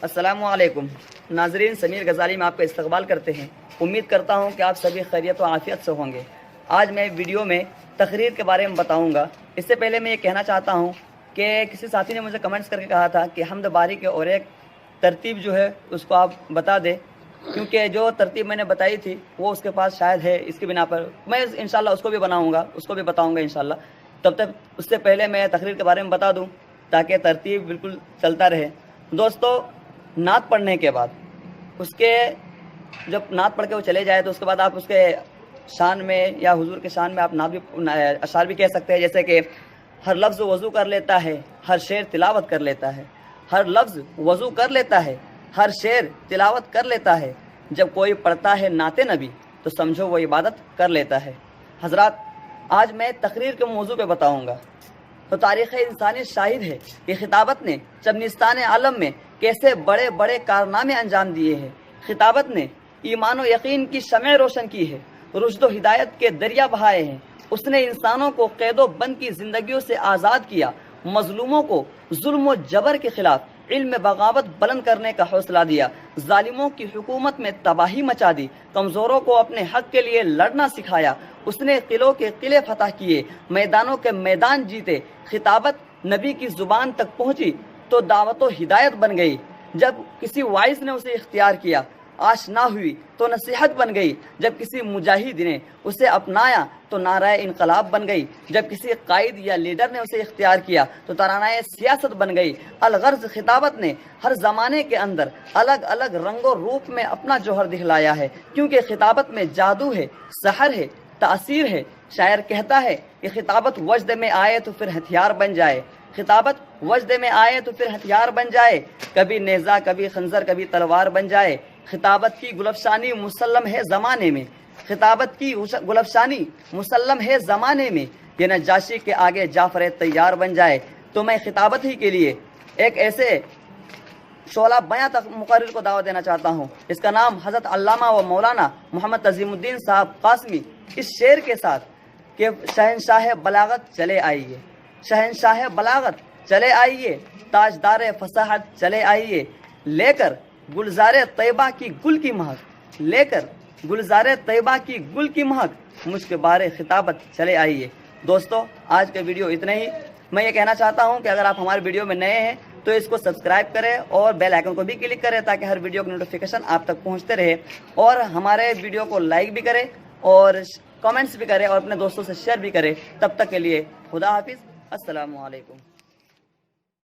السلام علیکم ناظرین، سمیر غزالی میں آپ کا استقبال کرتے ہیں۔ امید کرتا ہوں کہ آپ سبھی خیریت و عافیت سے ہوں گے۔ آج میں ویڈیو میں تقریر کے بارے میں بتاؤں گا۔ اس سے پہلے میں یہ کہنا چاہتا ہوں کہ کسی ساتھی نے مجھے کمنٹس کر کے کہا تھا کہ حمد باری کے اور ایک ترتیب جو ہے اس کو آپ بتا دیں، کیونکہ جو ترتیب میں نے بتائی تھی وہ اس کے پاس شاید ہے، اس کی بنا پر میں انشاءاللہ اس کو بھی بناؤں گا، اس کو بھی بتاؤں گا انشاءاللہ۔ تب تک اس سے پہلے میں تقریر کے بارے میں بتا دوں تاکہ ترتیب بالکل چلتا رہے۔ دوستو، نعت پڑھنے کے بعد اس کے جب نعت پڑھ کے وہ چلے جائے تو اس کے بعد آپ اس کے شان میں یا حضور کے شان میں آپ نعت بھی اشعار بھی کہہ سکتے ہیں، جیسے کہ ہر لفظ وضو کر لیتا ہے، ہر شعر تلاوت کر لیتا ہے۔ ہر لفظ وضو کر لیتا ہے، ہر شعر تلاوت کر لیتا ہے۔ جب کوئی پڑھتا ہے نعت نبی تو سمجھو وہ عبادت کر لیتا ہے۔ حضرات، آج میں تقریر کے موضوع پہ بتاؤں گا تو تاریخ انسانی شاہد ہے کہ خطابت نے چبنستان عالم میں کیسے بڑے بڑے کارنامے انجام دیے ہیں۔ خطابت نے ایمان و یقین کی شمع روشن کی ہے، رشد و ہدایت کے دریا بہائے ہیں۔ اس نے انسانوں کو قید و بند کی زندگیوں سے آزاد کیا، مظلوموں کو ظلم و جبر کے خلاف علم بغاوت بلند کرنے کا حوصلہ دیا، ظالموں کی حکومت میں تباہی مچا دی، کمزوروں کو اپنے حق کے لیے لڑنا سکھایا۔ اس نے قلعوں کے قلعے فتح کیے، میدانوں کے میدان جیتے۔ خطابت نبی کی زبان تک پہنچی تو دعوت و ہدایت بن گئی۔ جب کسی وائس نے اسے اختیار کیا، آشنا ہوئی تو نصیحت بن گئی۔ جب کسی مجاہد نے اسے اپنایا تو نعرہ انقلاب بن گئی۔ جب کسی قائد یا لیڈر نے اسے اختیار کیا تو ترانہ سیاست بن گئی۔ الغرض خطابت نے ہر زمانے کے اندر الگ الگ رنگ و روپ میں اپنا جوہر دکھلایا ہے، کیونکہ خطابت میں جادو ہے، سحر ہے، تاثیر ہے۔ شاعر کہتا ہے کہ خطابت وجد میں آئے تو پھر ہتھیار بن جائے، خطابت وجد میں آئے تو پھر ہتھیار بن جائے، کبھی نیزہ کبھی خنجر کبھی تلوار بن جائے۔ خطابت کی گلفشانی مسلم ہے زمانے میں، خطابت کی گلفشانی مسلم ہے زمانے میں، یہ نجاشی کے آگے جعفر تیار بن جائے۔ تو میں خطابت ہی کے لیے ایک ایسے شعلہ بیاں تک مقرر کو دعوت دینا چاہتا ہوں۔ اس کا نام حضرت علامہ و مولانا محمد عظیم الدین صاحب قاسمی، اس شعر کے ساتھ کہ شہنشاہ بلاغت چلے آئیے، شہنشاہ بلاغت چلے آئیے، تاجدار فصاحت چلے آئیے، لے کر گلزار طیبہ کی گل کی مہک، لے کر گلزار طیبہ کی گل کی مہک، مجھ کے بارے خطابت چلے آئیے۔ دوستو، آج کا ویڈیو اتنا ہی۔ میں یہ کہنا چاہتا ہوں کہ اگر آپ ہمارے ویڈیو میں نئے ہیں تو اس کو سبسکرائب کریں اور بیل آئیکن کو بھی کلک کریں تاکہ ہر ویڈیو کی نوٹیفیکیشن آپ تک پہنچتے رہے، اور ہمارے ویڈیو کو لائک بھی کریں اور کمنٹس بھی کریں اور اپنے دوستوں سے شیئر بھی کریں۔ تب تک کے لیے خدا حافظ، السلام علیکم۔